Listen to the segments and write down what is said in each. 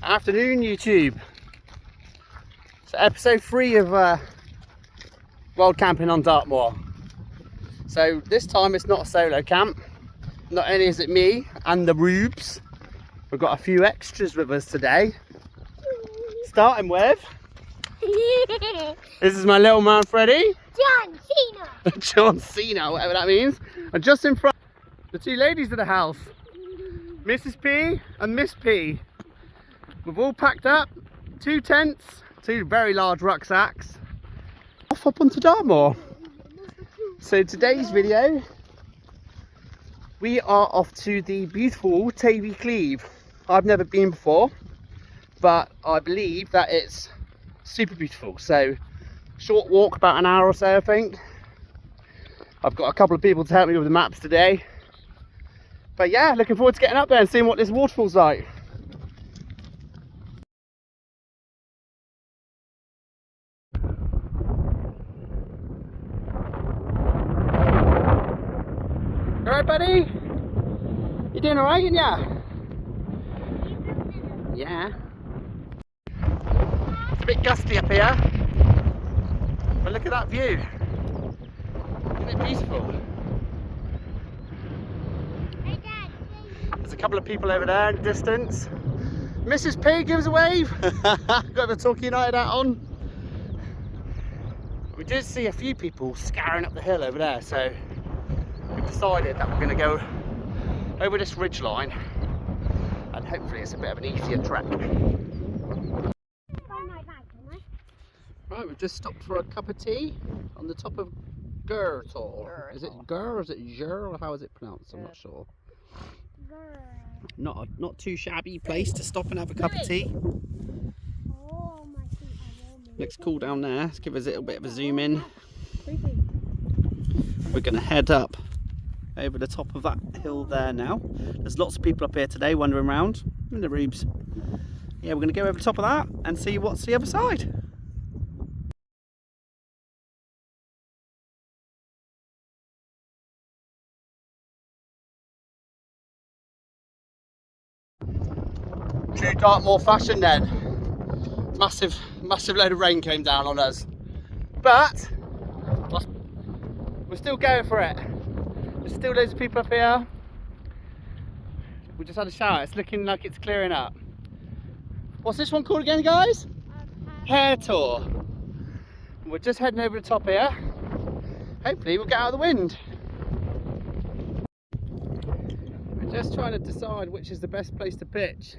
Afternoon, YouTube. So episode 3 of wild camping on Dartmoor. So this time it's not a solo camp. Not only is it me and the Rubes, we've got a few extras with us today. Starting with, this is my little man Freddie. John Cena. John Cena, whatever that means. And just in front, the two ladies of the house, Mrs. P and Miss P. We've all packed up 2 tents, 2 very large rucksacks, off up onto Dartmoor. So today's video, we are off to the beautiful Tavy Cleave. I've never been before, but I believe that it's super beautiful. So short walk, about an hour or so, I think. I've got a couple of people to help me with the maps today. But yeah, looking forward to getting up there and seeing what this waterfall's like. Alright, buddy? You doing alright, ain't ya? Yeah. It's a bit gusty up here. But look at that view. Isn't it beautiful? Hey, Dad, There's a couple of people over there in the distance. Mrs. P, give us a wave. Got the Torquay United hat on. We did see a few people scouring up the hill over there, so we've decided that we're going to go over this ridge line, and hopefully it's a bit of an easier trek. Right, we've just stopped for a cup of tea on the top of Ger Tor. Is it Ger or is it Ger, or how is it pronounced? I'm not sure. Not too shabby place to stop and have a cup of tea. Looks cool down there. Let's give us a little bit of a zoom in. We're going to head up over the top of that hill there now. There's lots of people up here today wandering around in the Rubes. Yeah, we're going to go over the top of that and see what's the other side. True Dartmoor fashion then. Massive load of rain came down on us. But we're still going for it. There's still loads of people up here. We just had a shower. It's looking like it's clearing up. What's this one called again, guys? Ger Tor. We're just heading over the top here. Hopefully we'll get out of the wind. We're just trying to decide which is the best place to pitch.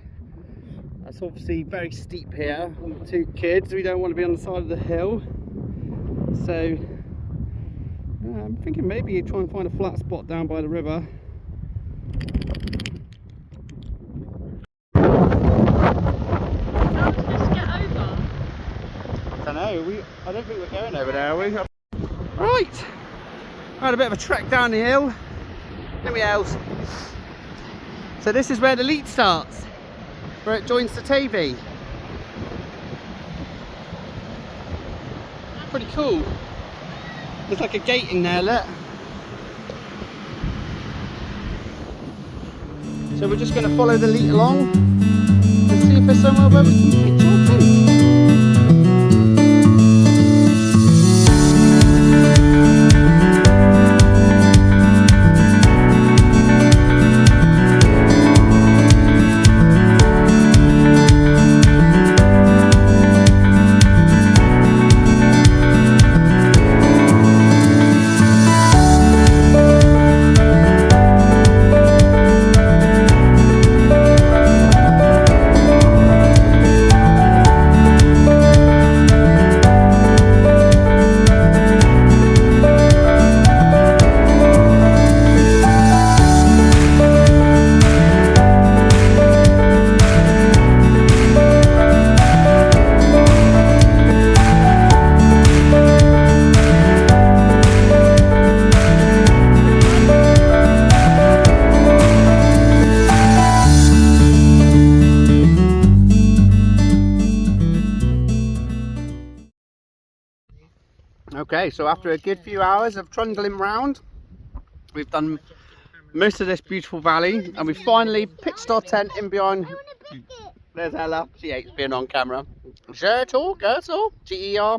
It's obviously very steep here. With 2 kids, we don't want to be on the side of the hill. So I'm thinking maybe you try and find a flat spot down by the river. How does this get over? I don't know. I don't think we're going over there, are we? Right. I had a bit of a trek down the hill. Let me else. So this is where the lead starts, where it joins the tavy. Pretty cool. There's like a gate in there, look. So we're just going to follow the lead along and see if there's somewhere where we can pitch our tent. Okay, so after a good few hours of trundling round, we've done most of this beautiful valley and we finally pitched our tent in behind There's Ella. She hates being on camera. Ger Tor, Ger.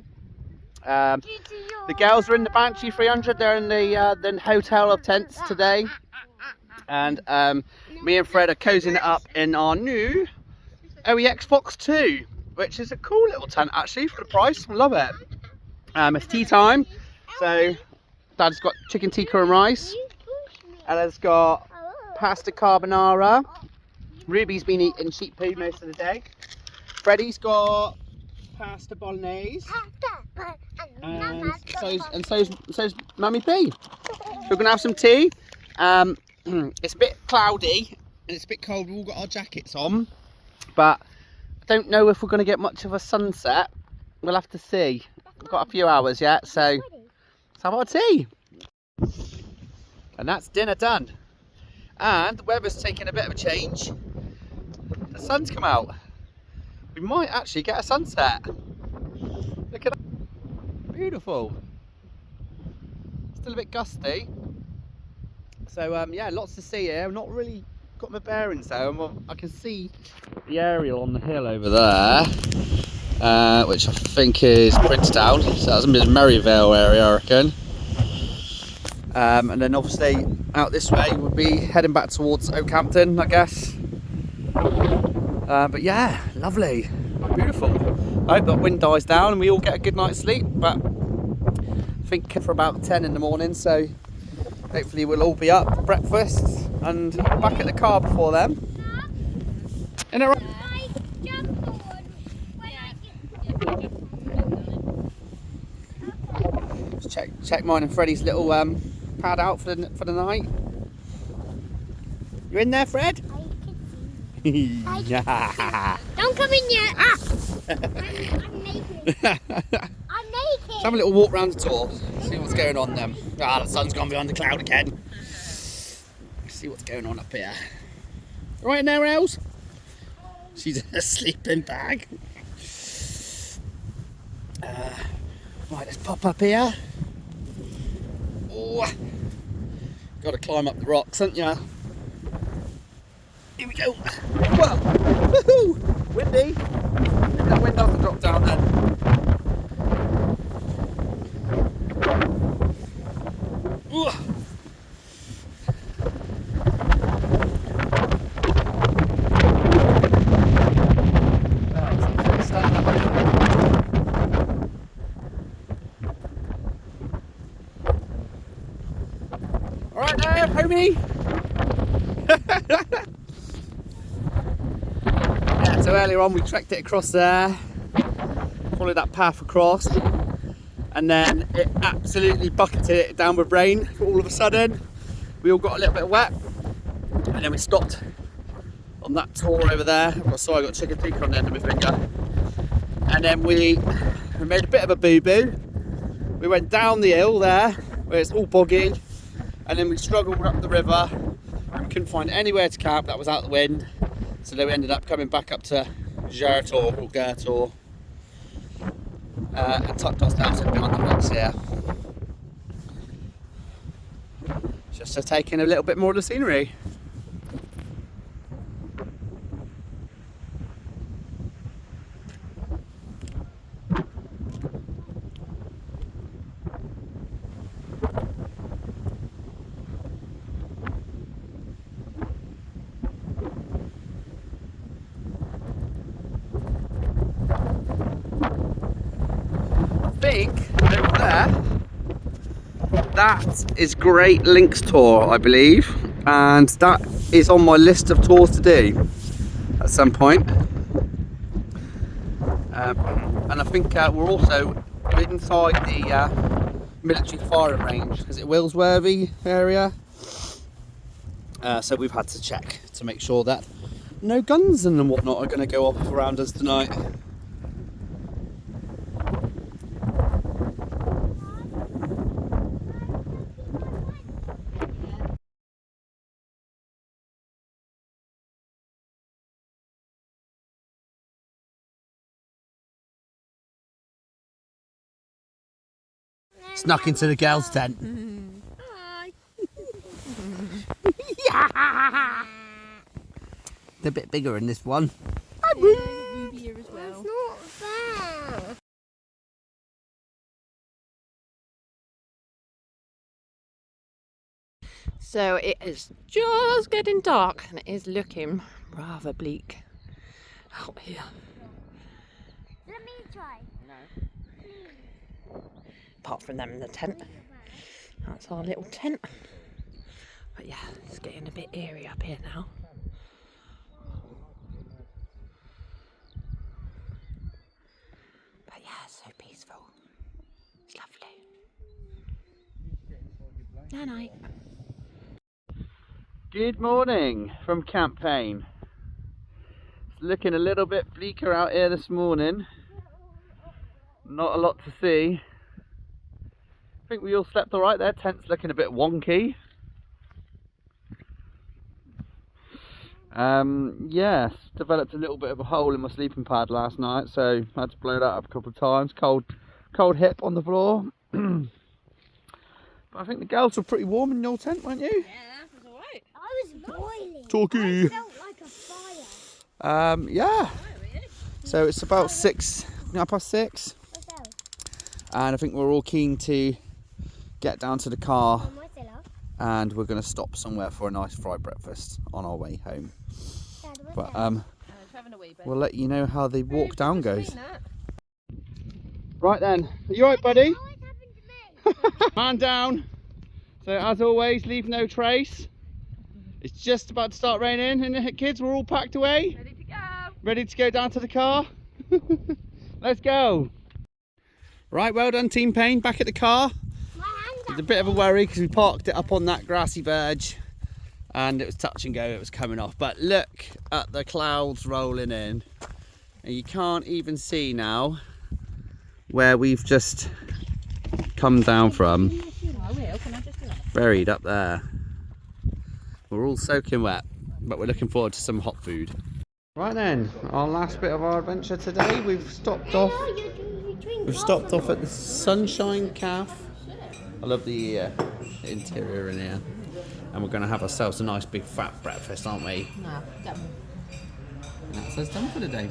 The girls are in the Banshee 300. They're in the hotel of tents today, and me and Fred are cozying it up in our new OEX Fox 2, which is a cool little tent actually for the price. I love it. It's tea time, so Dad's got chicken tikka and rice. Ella's got pasta carbonara. Ruby's been eating sheep poo most of the day. Freddie's got pasta bolognese. And so's Mummy P. We're gonna have some tea. It's a bit cloudy and it's a bit cold. We've all got our jackets on, but I don't know if we're gonna get much of a sunset. We'll have to see. We've got a few hours yet, so let's have our tea. And that's dinner done. And the weather's taking a bit of a change. The sun's come out. We might actually get a sunset. Look at that. Beautiful. Still a bit gusty. So yeah, lots to see here. I've not really got my bearings though. I can see the aerial on the hill over there, which I think is Princetown. So that's in the Merivale area, I reckon. And then obviously out this way we'll be heading back towards Oakhampton, I guess. But yeah, lovely, beautiful. I hope that wind dies down and we all get a good night's sleep, but I think for about 10 in the morning, so hopefully we'll all be up for breakfast and back at the car before then. In a check mine and Freddie's little pad out for the night. You in there, Fred? Yeah. Don't come in yet. Ah! I'm naked. I'm naked. Let's have a little walk round the tour. See what's going on then. Ah, the sun's gone behind the cloud again. Let's see what's going on up here. Right in there, Els? She's in a sleeping bag. Right, let's pop up here. Oh, got to climb up the rocks, haven't you? Here we go. Well, woohoo! Windy. That wind doesn't drop down then. Ooh. Alright there, homie. Yeah, so earlier on we trekked it across there, followed that path across, and then it absolutely bucketed it down with rain. All of a sudden, we all got a little bit wet, and then we stopped on that tour over there. Oh, sorry, I got chicken tikka on the end of my finger. And then we made a bit of a boo-boo. We went down the hill there, where it's all boggy, and then we struggled up the river, and we couldn't find anywhere to camp that was out the wind. So then we ended up coming back up to Ger Tor, or Ger Tor, and tucked ourselves in behind the rocks here. Just to take in a little bit more of the scenery. Think over there, that is Great Links Tour, I believe, and that is on my list of tours to do at some point. And I think we're also inside the military firing range. Is it Willsworthy area? So we've had to check to make sure that no guns and whatnot are going to go off around us tonight. Snuck into the girls' tent. Hi. Yeah. They're a bit bigger in this one. Hi, Ruby here as well. It's not fair. So it is just getting dark and it is looking rather bleak out here. Let me try. No. Apart from them in the tent. That's our little tent. But yeah, it's getting a bit eerie up here now. But yeah, it's so peaceful. It's lovely. Night night. Good morning from Campaign. It's looking a little bit bleaker out here this morning. Not a lot to see. I think we all slept alright there. Tent's looking a bit wonky. Yes, developed a little bit of a hole in my sleeping pad last night, so I had to blow that up a couple of times. Cold hip on the floor. But I think the girls were pretty warm in your tent, weren't you? Yeah, it was alright. I was boiling. Talkie. I felt like a fire. Yeah. Oh, really? So it's about 6:30, What's that? and I think we're all keen to get down to the car, What's it, love? and we're going to stop somewhere for a nice fried breakfast on our way home. Dad, what's But that? It's having a wee bit. we'll let you know how the walk down goes. That. Right then, are you alright, buddy? Oh, it happened to me. Man down. So as always, leave no trace. It's just about to start raining, and the kids, we're all packed away, Ready to go. ready to go down to the car. Let's go. Right, well done, Team Payne. Back at the car. My hand's It's a bit of a worry because we parked it up on that grassy verge, and it was touch and go. It was coming off, but look at the clouds rolling in, and you can't even see now where we've just come down from. I will. Can I just do that? Buried up there. We're all soaking wet, but we're looking forward to some hot food. Right then, our last bit of our adventure today. We've stopped off. We've stopped off at the Sunshine Cafe. I love the interior in here, and we're going to have ourselves a nice big fat breakfast, aren't we? No, And that's us done for the day.